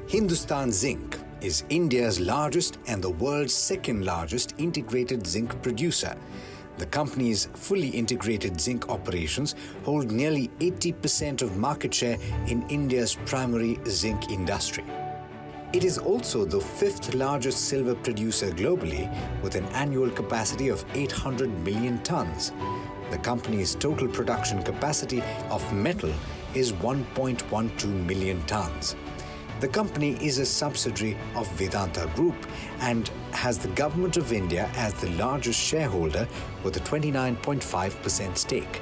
Hindustan Zinc is India's largest and the world's second largest integrated zinc producer. The company's fully integrated zinc operations hold nearly 80% of market share in India's primary zinc industry. It is also the fifth largest silver producer globally with an annual capacity of 800 million tons. The company's total production capacity of metal is 1.12 million tons. The company is a subsidiary of Vedanta Group and has the Government of India as the largest shareholder with a 29.5% stake.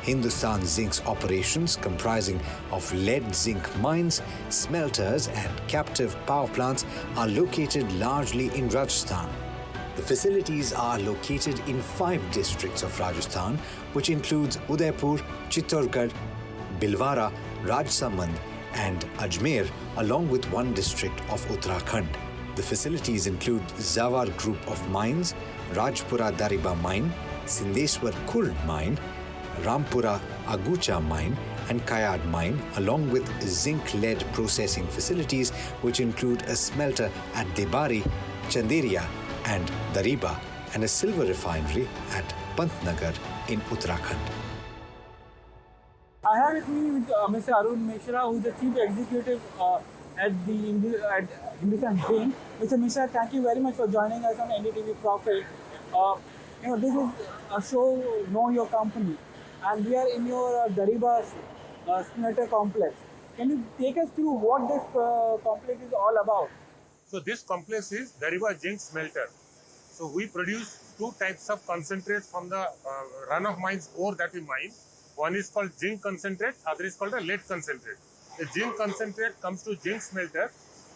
Hindustan Zinc's operations, comprising of lead zinc mines, smelters and captive power plants, are located largely in Rajasthan. The facilities are located in 5 districts of Rajasthan, which includes Udaipur, Chittorgarh, Bhilwara, Rajsamand and Ajmer, along with 1 district of Uttarakhand. The facilities include Zawar Group of Mines, Rajpura Dariba Mine, Sindeswar Khurd Mine, Rampura Agucha Mine and Kayad Mine, along with zinc-lead processing facilities which include a smelter at Debari, Chanderia and Dariba and a silver refinery at Pantnagar in Uttarakhand. I have with me Mr. Arun Misra, who is the Chief Executive at Hindustan Zinc. Mr. Misra, thank you very much for joining us on NDTV Profit. This is a show, Know Your Company, and we are in your Dariba smelter complex. Can you take us through what this complex is all about? So this complex is Dariba Zinc Smelter. So we produce 2 types of concentrates from the run-of-mines ore that we mine. One is called zinc concentrate, other is called a lead concentrate. The zinc concentrate comes to zinc smelter.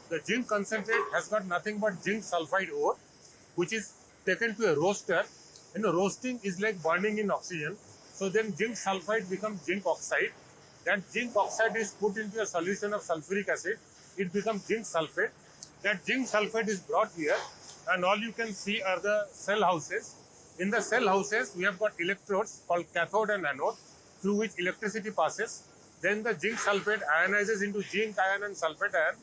The zinc concentrate has got nothing but zinc sulfide ore, which is taken to a roaster. Roasting is like burning in oxygen. So then zinc sulfide becomes zinc oxide. That zinc oxide is put into a solution of sulfuric acid. It becomes zinc sulfate. That zinc sulfate is brought here, and all you can see are the cell houses. In the cell houses, we have got electrodes called cathode and anode, through which electricity passes. Then the zinc sulfate ionizes into zinc ion and sulfate ion.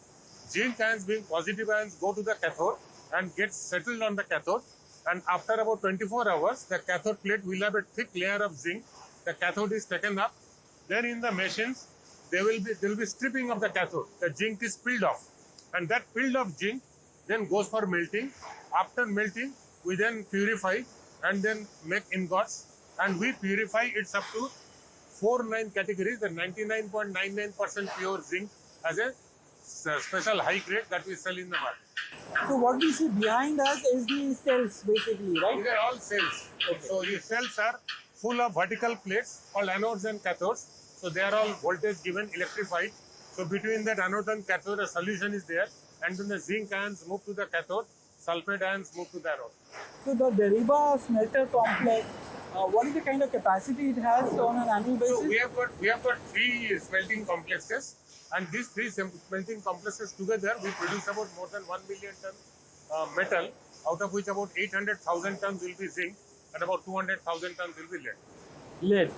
Zinc ions, being positive ions, go to the cathode and get settled on the cathode. And after about 24 hours, the cathode plate will have a thick layer of zinc. The cathode is taken up. Then in the machines, there will be stripping of the cathode. The zinc is peeled off, and that peeled off zinc then goes for melting. After melting, we then purify and then make ingots, and we purify it up to 4-9 categories, the 99.99% pure zinc as a special high grade that we sell in the market. So what we see behind us is the cells basically, right? These are all cells. Okay. So these cells are full of vertical plates called anodes and cathodes. So they are all voltage given, electrified. So between that anode and cathode, a solution is there, and then the zinc ions move to the cathode, sulfate ions move to the anode. So the Dariba smelter complex, what is the kind of capacity it has on an annual basis? So we have got 3 smelting complexes, and these 3 smelting complexes together we produce about more than 1 million ton metal, out of which about 800,000 tons will be zinc and about 200,000 tons will be lead. Lead.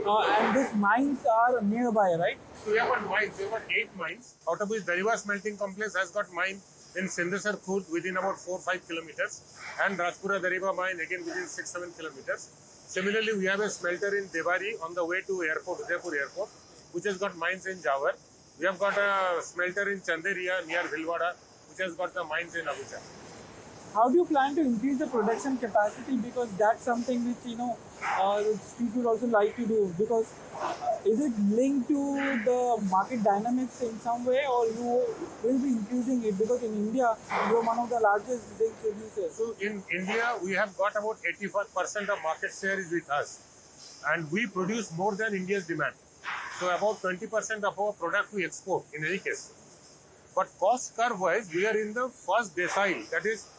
And these mines are nearby, right? So we have got mines. We have got 8 mines, out of which Dariba smelting complex has got mine in Sindeswar Khurd within about 4-5 kilometers, and Rajpura Dariba mine again within 6-7 kilometers. Similarly, we have a smelter in Debari on the way to airport, Udaipur airport, which has got mines in Jawar. We have got a smelter in Chanderia near Bhilwara, which has got the mines in Agucha. How do you plan to increase the production capacity? Because that's something which people would also like to do. Because is it linked to the market dynamics in some way, or you will be increasing it? Because in India, you are one of the largest zinc producers. So in India, we have got about 85% of market share is with us, and we produce more than India's demand. So about 20% of our product we export in any case. But cost curve wise, we are in the first decile, that is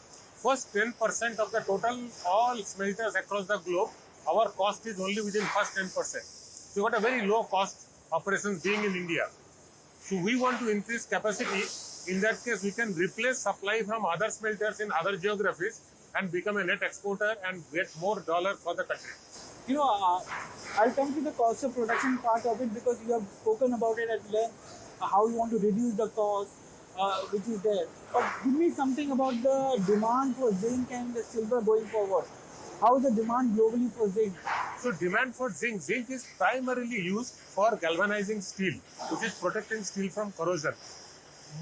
first 10% of the total all smelters across the globe. Our cost is only within first 10%. So we got a very low cost operations being in India. So we want to increase capacity. In that case, we can replace supply from other smelters in other geographies and become a net exporter and get more dollar for the country. I'll come to the cost of production part of it, because you have spoken about it at length, how you want to reduce the cost. which is there. But give me something about the demand for zinc and the silver going forward. How is the demand globally for zinc? So demand for zinc is primarily used for galvanizing steel, which is protecting steel from corrosion.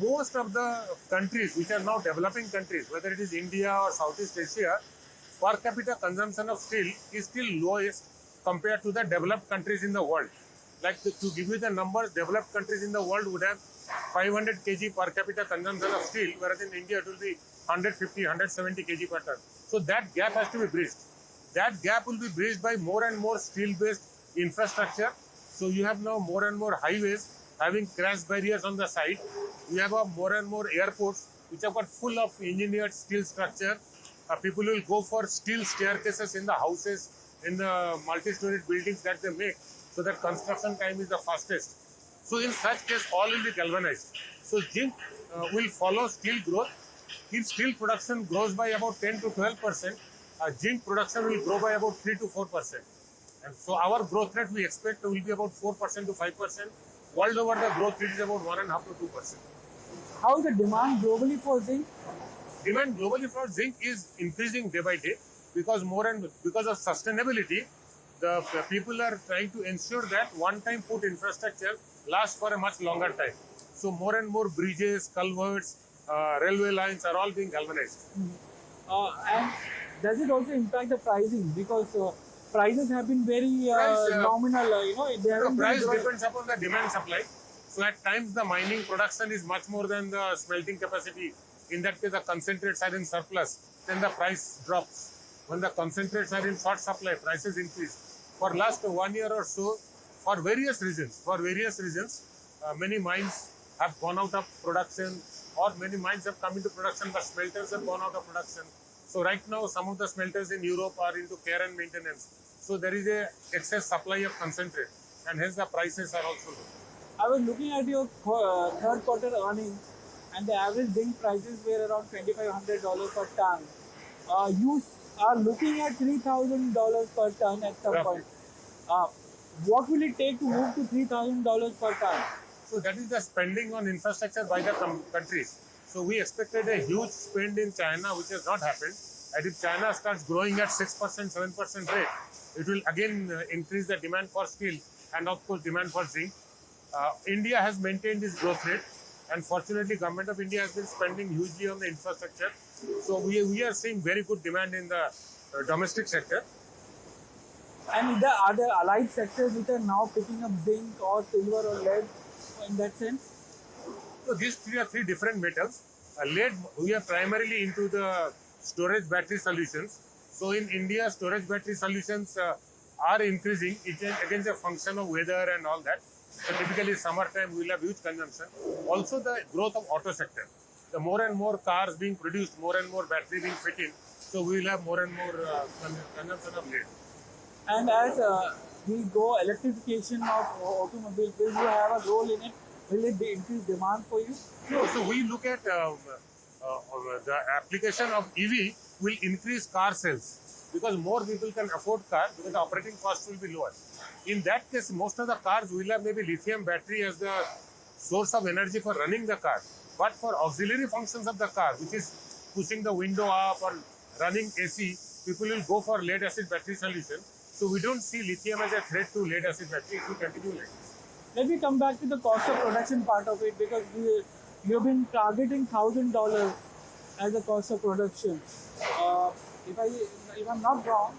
Most of the countries which are now developing countries, whether it is India or Southeast Asia, per capita consumption of steel is still lowest compared to the developed countries in the world. Like to give you the numbers, developed countries in the world would have 500 kg per capita consumption of steel, whereas in India it will be 150, 170 kg per ton. So that gap has to be bridged. That gap will be bridged by more and more steel-based infrastructure. So you have now more and more highways having crash barriers on the side. You have more and more airports which have got full of engineered steel structure. People will go for steel staircases in the houses, in the multi-storied buildings that they make, so that construction time is the fastest. So in such case, all will be galvanized. So zinc will follow steel growth. If steel production grows by about 10 to 12%, zinc production will grow by about 3 to 4%. And so our growth rate we expect will be about 4% to 5%. World over, the growth rate is about 1.5 to 2%. How is the demand globally for zinc? Demand globally for zinc is increasing day by day because because of sustainability, the people are trying to ensure that one-time put infrastructure lasts for a much longer time. So more and more bridges, culverts, railway lines are all being galvanized. And does it also impact the pricing? Because prices have been very nominal. The price depends upon the demand supply. So at times the mining production is much more than the smelting capacity. In that case, the concentrates are in surplus, then the price drops. When the concentrates are in short supply, prices increase. For last 1 year or so, for various reasons, many mines have gone out of production, or many mines have come into production, but smelters have gone out of production. So right now, some of the smelters in Europe are into care and maintenance. So there is a excess supply of concentrate, and hence the prices are also low. I was looking at your third quarter earnings, and the average zinc prices were around $2,500 per ton. You are looking at $3,000 per ton at some point. What will it take to move to $3,000 per ton? So that is the spending on infrastructure by the countries. So we expected a huge spend in China, which has not happened. And if China starts growing at 6%, 7% rate, it will again increase the demand for steel and of course demand for zinc. India has maintained its growth rate, and fortunately government of India has been spending hugely on the infrastructure. So we are seeing very good demand in the domestic sector. And are there allied sectors which are now picking up zinc or silver or lead in that sense? So these three different metals. Lead, we are primarily into the storage battery solutions. So in India, storage battery solutions are increasing. It is again a function of weather and all that. So typically summertime we will have huge consumption. Also the growth of auto sector. The more and more cars being produced, more and more battery being fit in. So we will have more and more consumption of lead. And as we go electrification of automobiles, will you have a role in it? Will it increase demand for you? No, so we look at the application of EV will increase car sales because more people can afford car because the operating cost will be lower. In that case, most of the cars will have maybe lithium battery as the source of energy for running the car. But for auxiliary functions of the car, which is pushing the window up or running AC, people will go for lead acid battery solution. So we don't see lithium as a threat to lead acid battery. It will continue like this. Let me come back to the cost of production part of it, because you've been targeting $1,000 as a cost of production. If I'm not wrong,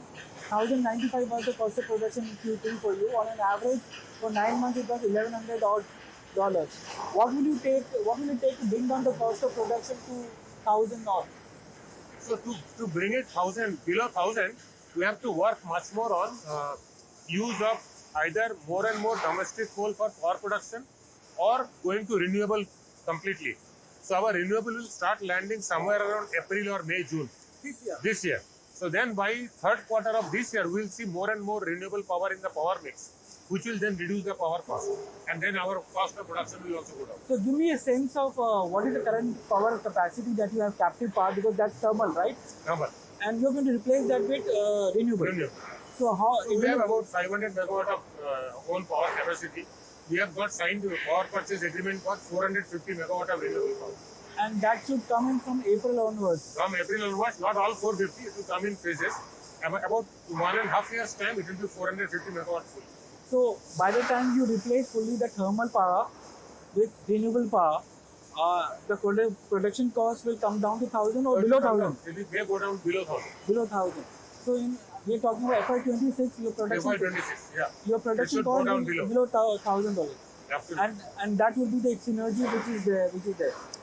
$1,095 was the cost of production in Q3 for you. On an average, for 9 months it was $1,100 odd. What will it take to bring down the cost of production to $1,000 odd? So to bring it below 1,000, we have to work much more on use of either more and more domestic coal for power production or going to renewable completely. So our renewable will start landing somewhere around April or May, June. This year. So then by third quarter of this year, we will see more and more renewable power in the power mix, which will then reduce the power cost. And then our cost of production will also go down. So give me a sense of what is the current power capacity that you have captive power, because that's thermal, right? Thermal. And you're going to replace that with renewable. Renewable. So we have about 500 megawatt of own power capacity. we have got signed power purchase agreement for 450 megawatt of renewable power. And that should come in from April onwards. From April onwards, not all 450, it will come in phases. About 1.5 years time, it will be 450 megawatt full. So by the time you replace fully the thermal power with renewable power, the production cost will come down to 1,000 or below 1,000. It may go down below 1,000. Below 1,000. So we are talking about FY26. Your production should cost go down will below. below $1,000. Absolutely. And that will be the synergy which is there.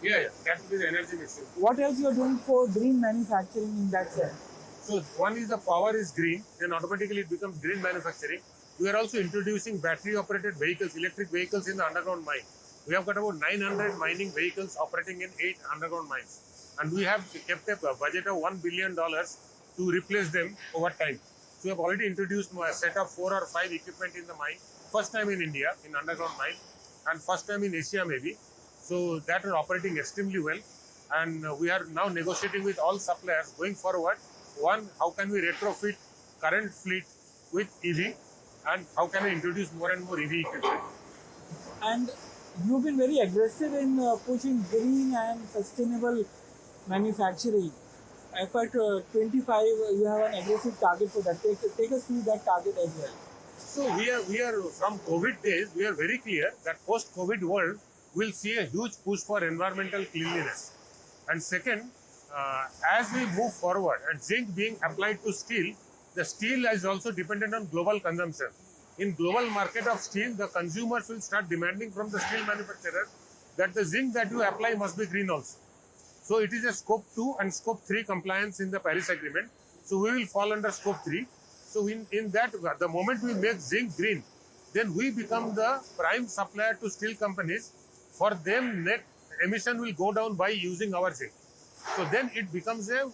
Yeah, that will be the energy mixture. What else you are doing for green manufacturing in that sense? So one is the power is green, then automatically it becomes green manufacturing. We are also introducing battery operated vehicles, electric vehicles in the underground mine. We have got about 900 mining vehicles operating in 8 underground mines. And we have kept a budget of $1 billion to replace them over time. So we have already introduced a set of 4 or 5 equipment in the mine. First time in India, in underground mine, and first time in Asia maybe. So that are operating extremely well. And we are now negotiating with all suppliers going forward. One, how can we retrofit current fleet with EV, and how can we introduce more and more EV equipment? And you've been very aggressive in pushing green and sustainable manufacturing. FY25, you have an aggressive target for that. Take us through that target as well. So we are from COVID days, we are very clear that post-COVID world will see a huge push for environmental cleanliness. And second, as we move forward and zinc being applied to steel, the steel is also dependent on global consumption. In global market of steel, the consumers will start demanding from the steel manufacturer that the zinc that you apply must be green also. So it is a scope 2 and scope 3 compliance in the Paris Agreement. So we will fall under scope 3. So in that, the moment we make zinc green, then we become the prime supplier to steel companies. For them, net emission will go down by using our zinc. So then it becomes a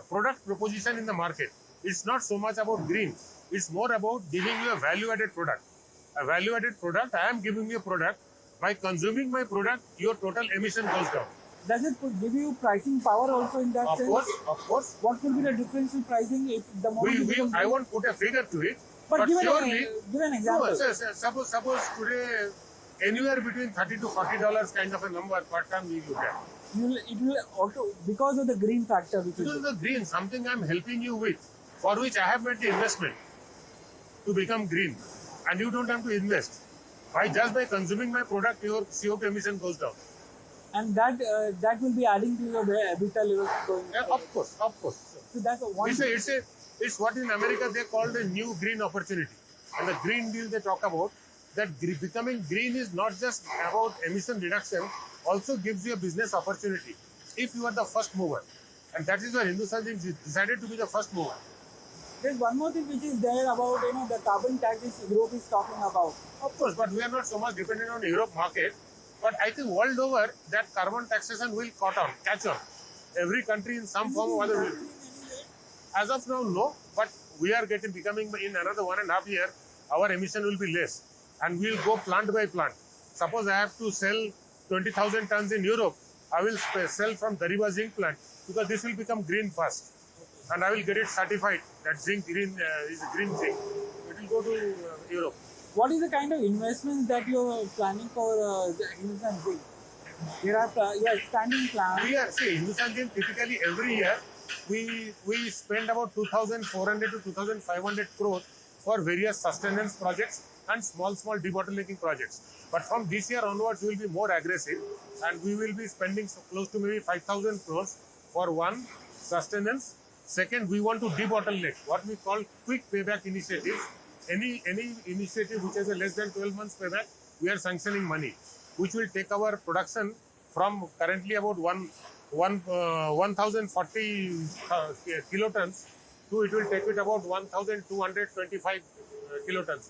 product proposition in the market. It's not so much about green. It's more about giving you a value-added product. A value-added product, I am giving you a product. By consuming my product, your total emission goes down. Does it give you pricing power also in that sense? Of course. What will be the differential pricing if the moment I won't put a figure to it. But give surely, an example. No, suppose today anywhere between $30 to $40 kind of a number per ton we look at. It will auto, because of the green factor. Because of the green, something I'm helping you with, for which I have made the investment to become green, and you don't have to invest. Just by consuming my product, your CO2 emission goes down. And that will be adding to your EBITDA levels going forward. Of course. So that's one. It's what in America they call the new green opportunity. And the Green Deal they talk about, that becoming green is not just about emission reduction, also gives you a business opportunity if you are the first mover. And that is why Hindustan Zinc decided to be the first mover. There's one more thing which is there about the carbon tax which Europe is talking about. Of course, but we are not so much dependent on the Europe market. But I think world over, that carbon taxation will catch on. Every country in some form or other will. As of now, no. But we are becoming in another 1.5 years, our emission will be less. And we will go plant by plant. Suppose I have to sell 20,000 tons in Europe, I will sell from Dariba zinc plant because this will become green fast. And I will get it certified that zinc green is green zinc. It will go to Europe. What is the kind of investments that you are planning for Hindustan Zinc? You are expanding plans. Hindustan Zinc typically every year we spend about 2,400 to 2,500 crores for various sustenance projects and small debottlenecking projects. But from this year onwards, we will be more aggressive and we will be spending close to maybe 5,000 crores for one, sustenance. Second, we want to debottleneck, what we call quick payback initiatives. Any initiative which has a less than 12 months payback, we are sanctioning money, which will take our production from currently about 1,040 kilotons to it will take it about 1,225 kilotons,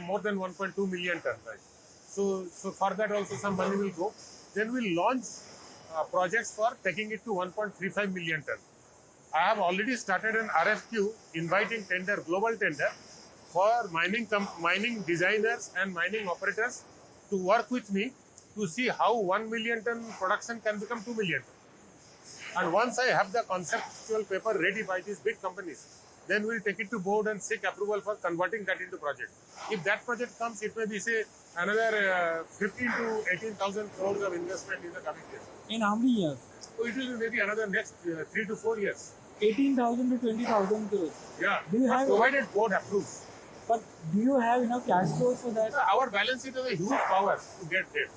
more than 1.2 million tons. Right? So for that also some money will go. Then we'll launch projects for taking it to 1.35 million tons. I have already started an RFQ inviting global tender for mining designers and mining operators to work with me to see how 1 million ton production can become 2 million. And once I have the conceptual paper ready by these big companies, then we'll take it to board and seek approval for converting that into project. If that project comes, it may be say another 15 to 18,000 crores of investment in the coming years. In how many years? So it will be maybe another next 3 to 4 years. 18,000 to 20,000 crores. Yeah, Do you have, provided board approves. but do you have enough cash flows for that? Our balance sheet has a huge power to get debt.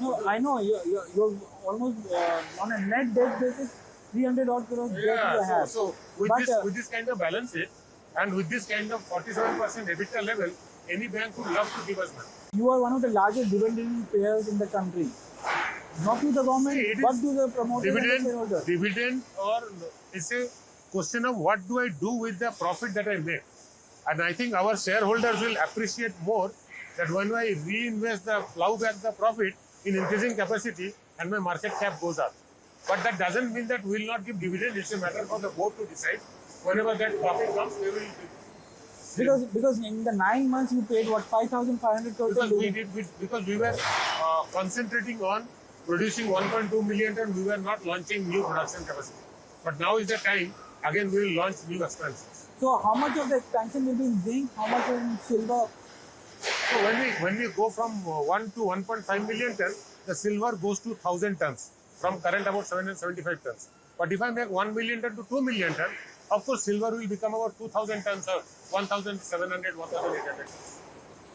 No, I know you're almost on a net debt basis, 300 odd crores debt you Yeah, have. so with, But, with this kind of balance sheet and with this kind of 47% EBITDA level, any bank would love to give us money. You are one of the largest dividend payers in the country. Not to the government, See, it but is to the promoters and the shareholders. dividend, or it's a question of what do I do with the profit that I make. And I think our shareholders will appreciate more that when I reinvest plow back the profit in increasing capacity and my market cap goes up. But that doesn't mean that we will not give dividend. It's a matter for the board to decide. Whenever that profit comes, they will. Because in the 9 months you paid what, 5,500 crores? Because we were concentrating on producing 1.2 million ton, we were not launching new production capacity. But now is the time, again we will launch new expansions. So how much of the expansion will be in zinc, how much in silver? So when we go from 1 to 1.5 million ton, the silver goes to 1,000 tons from current about 775 tons. But if I make 1 million ton to 2 million ton, of course silver will become about 2,000 tons or 1,700, 1,800.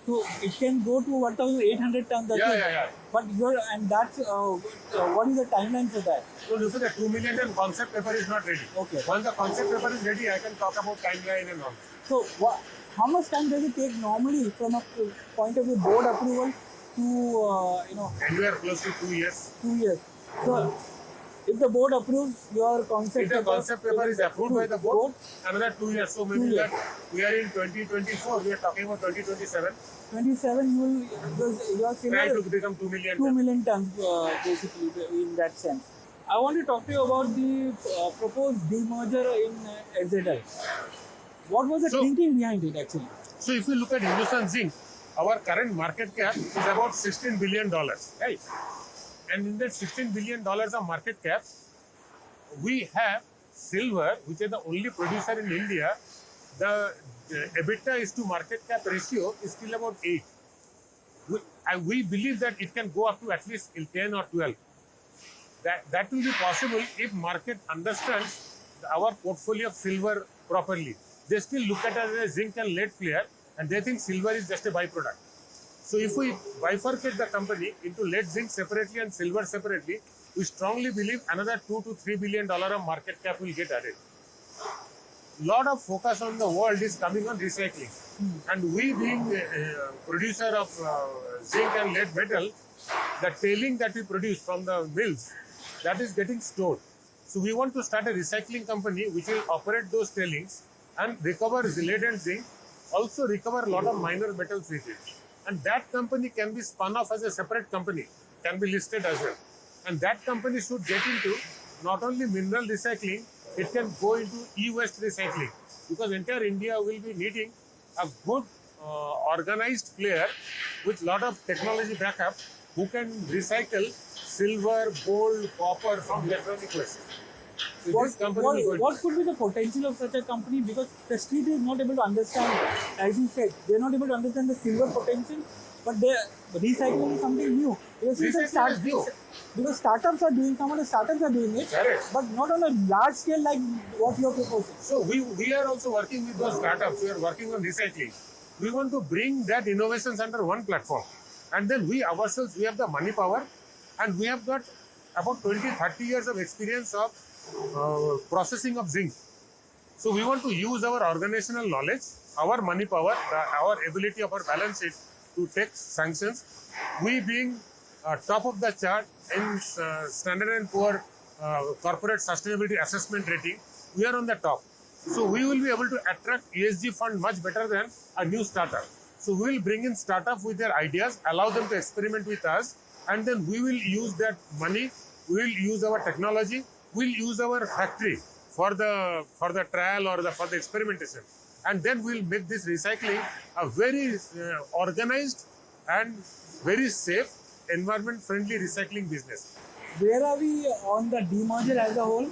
So it can go to 1,800 tons. Yeah. But that's what is the timeline for that? So look at the 2 million ton concept paper is not ready. Okay. Once the concept paper is ready, I can talk about timeline and all. So how much time does it take normally from a point of view board approval to Anywhere close to 2 years. 2 years? So if the board approves your concept If the concept paper is approved by the board, another 2 years. So maybe that we are in 2024, we are talking about 2027. 27 you will, because your Try silver to become 2 million. 2 million tons basically in that sense. I want to talk to you about the proposed demerger in SZL. What was the thinking behind it actually? So if you look at Hindustan Zinc, our current market cap is about $16 billion, right? And in that $16 billion of market cap, we have silver, which is the only producer in India. The EBITDA is to market cap ratio is still about 8. We believe that it can go up to at least 10 or 12. That will be possible if market understands our portfolio of silver properly. They still look at us as a zinc and lead player, and they think silver is just a byproduct. So if we bifurcate the company into lead zinc separately and silver separately, we strongly believe another $2 to $3 billion of market cap will get added. Lot of focus on the world is coming on recycling. And we being a producer of zinc and lead metal, the tailing that we produce from the mills, that is getting stored. So we want to start a recycling company which will operate those tailings and recover lead and zinc, also recover a lot of minor metals with it. And that company can be spun off as a separate company, can be listed as well. And that company should get into not only mineral recycling, it can go into e-waste recycling. Because entire India will be needing a good organized player with lot of technology backup who can recycle silver, gold, copper from electronic waste. So what could be the potential of such a company? Because the street is not able to understand, as you said, they are not able to understand the silver potential, but recycling is something new. Because startups are doing, some of the startups are doing it, correct, but not on a large scale like what you are proposing. So we are also working with those startups. We are working on recycling. We want to bring that innovations under one platform. And then we ourselves, we have the money power, and we have got about 20-30 years of experience of processing of zinc. So we want to use our organizational knowledge, our money power, our ability of our balance sheet to take sanctions. We being top of the chart in Standard & Poor corporate sustainability assessment rating, we are on the top. So we will be able to attract ESG fund much better than a new startup. So we will bring in startup with their ideas, allow them to experiment with us, and then we will use that money, we will use our technology, we will use our factory for the trial or for the experimentation. And then we will make this recycling a very organized and very safe, environment-friendly recycling business. Where are we on the demerger as a whole?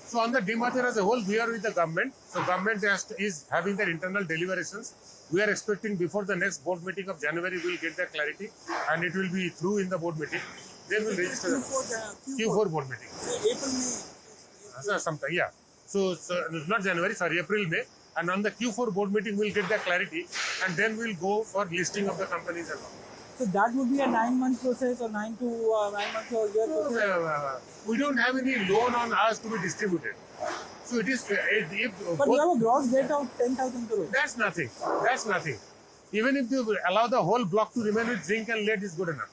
So on the demerger as a whole, we are with the government. So government is having their internal deliberations. We are expecting before the next board meeting of January, we will get that clarity and it will be through in the board meeting. Then we will register Q4 board meeting. April, May. Sometime, yeah. So not January, sorry, April, May. And on the Q4 board meeting, we'll get that clarity and then we'll go for listing of the companies and all. So that would be a 9-month process or 9 months or a year process? We don't have any loan on us to be distributed. So it is... But you have a gross debt of 10,000 crores. That's nothing. That's nothing. Even if you allow the whole block to remain with zinc and lead is good enough.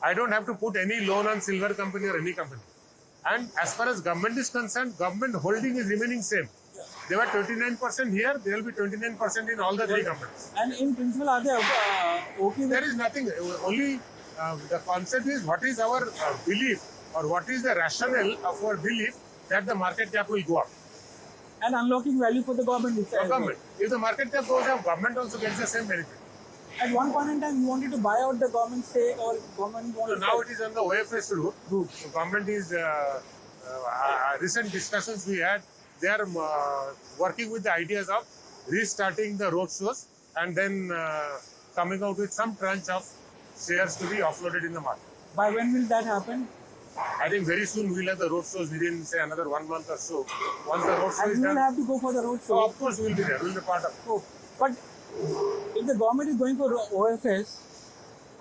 I don't have to put any loan on silver company or any company. And as far as government is concerned, government holding is remaining same. They were 29% here, there will be 29% in all the three companies. And in principle, are they okay with... There is nothing. Only the concept is what is our belief or what is the rationale of our belief that the market cap will go up. And unlocking value for the government is government. If the market cap goes up, government also gets the same benefit. At one point in time, you wanted to buy out the government stake or government wanted... So now it is on the OFS route. So government is, recent discussions we had, they are working with the ideas of restarting the road shows and then coming out with some tranche of shares to be offloaded in the market. By when will that happen? I think very soon we'll have the road shows within say another 1 month or so. Once the road show and is you done, will have to go for the road show. of course we'll be there. We'll be part of it. Oh, but if the government is going for OFS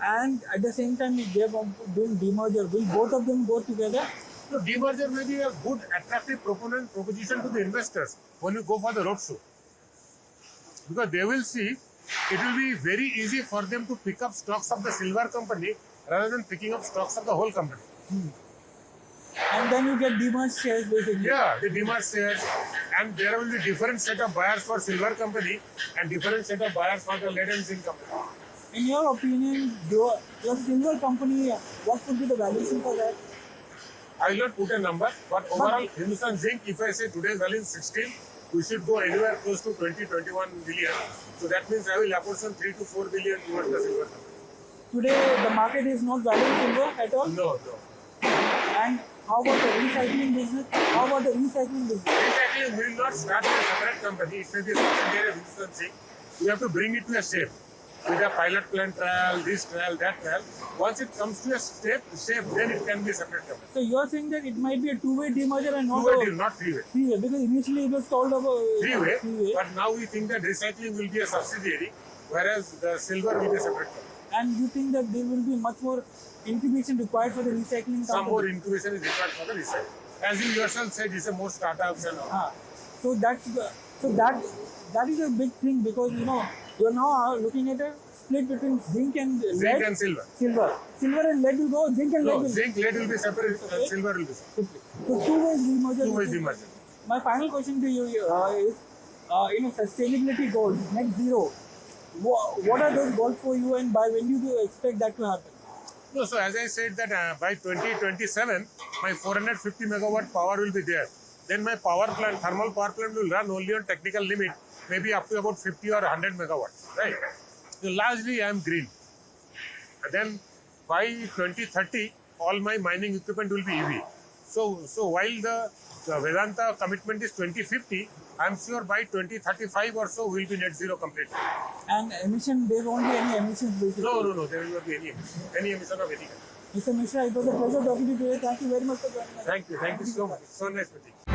and at the same time if they are doing demerger, will both of them go together? So demerger may be a good attractive proposition to the investors when you go for the road show. Because they will see it will be very easy for them to pick up stocks of the silver company rather than picking up stocks of the whole company. And then you get demerged shares basically. Yeah, the demerged shares, and there will be different set of buyers for silver company and different set of buyers for the lead and zinc company. In your opinion, your silver company, what would be the valuation for that? I will not put a number, but overall Hindustan Zinc, if I say today's value is 16, we should go anywhere close to 20-21 billion. So that means I will apportion 3 to 4 billion towards the silver company. Today the market is not valuing silver at all? No. And how about the recycling business? Recycling will not start as a separate company. It may be a subsidiary of Hindustan Zinc. We have to bring it to a shape. With a pilot plant trial, this trial, that trial. Once it comes to a shape, then it can be a separate company. So you are saying that it might be a two-way demerger and not not three-way. Three-way, because initially it was called about three-way, but now we think that recycling will be a subsidiary, whereas the silver will be a separate company. And you think that there will be much more incubation required for the recycling company? Some more incubation is required for the recycling. As you yourself said, it's a more startups and all. So that is a big thing, because you are now looking at a split between zinc and lead. Zinc and silver. Silver and lead will go, zinc and lead will go. Zinc, lead will be separate, silver will be separate. So two-ways demerger. Two-ways demerger. My final question to you is, sustainability goals, net zero. What are those goals for you, and by when do you expect that to happen? No, so as I said that by 2027, my 450 megawatt power will be there. Then my thermal power plant will run only on technical limit, maybe up to about 50 or 100 megawatts, right? So largely I am green. And then by 2030, all my mining equipment will be EV. So while the Vedanta commitment is 2050, I am sure by 2035 or so we will be net zero completely. And there won't be any emissions basically? No, there will not be any emission of any kind. Mr. Misra, it was a pleasure talking to you today. Thank you very much for joining us. Thank you so much. So nice meeting you.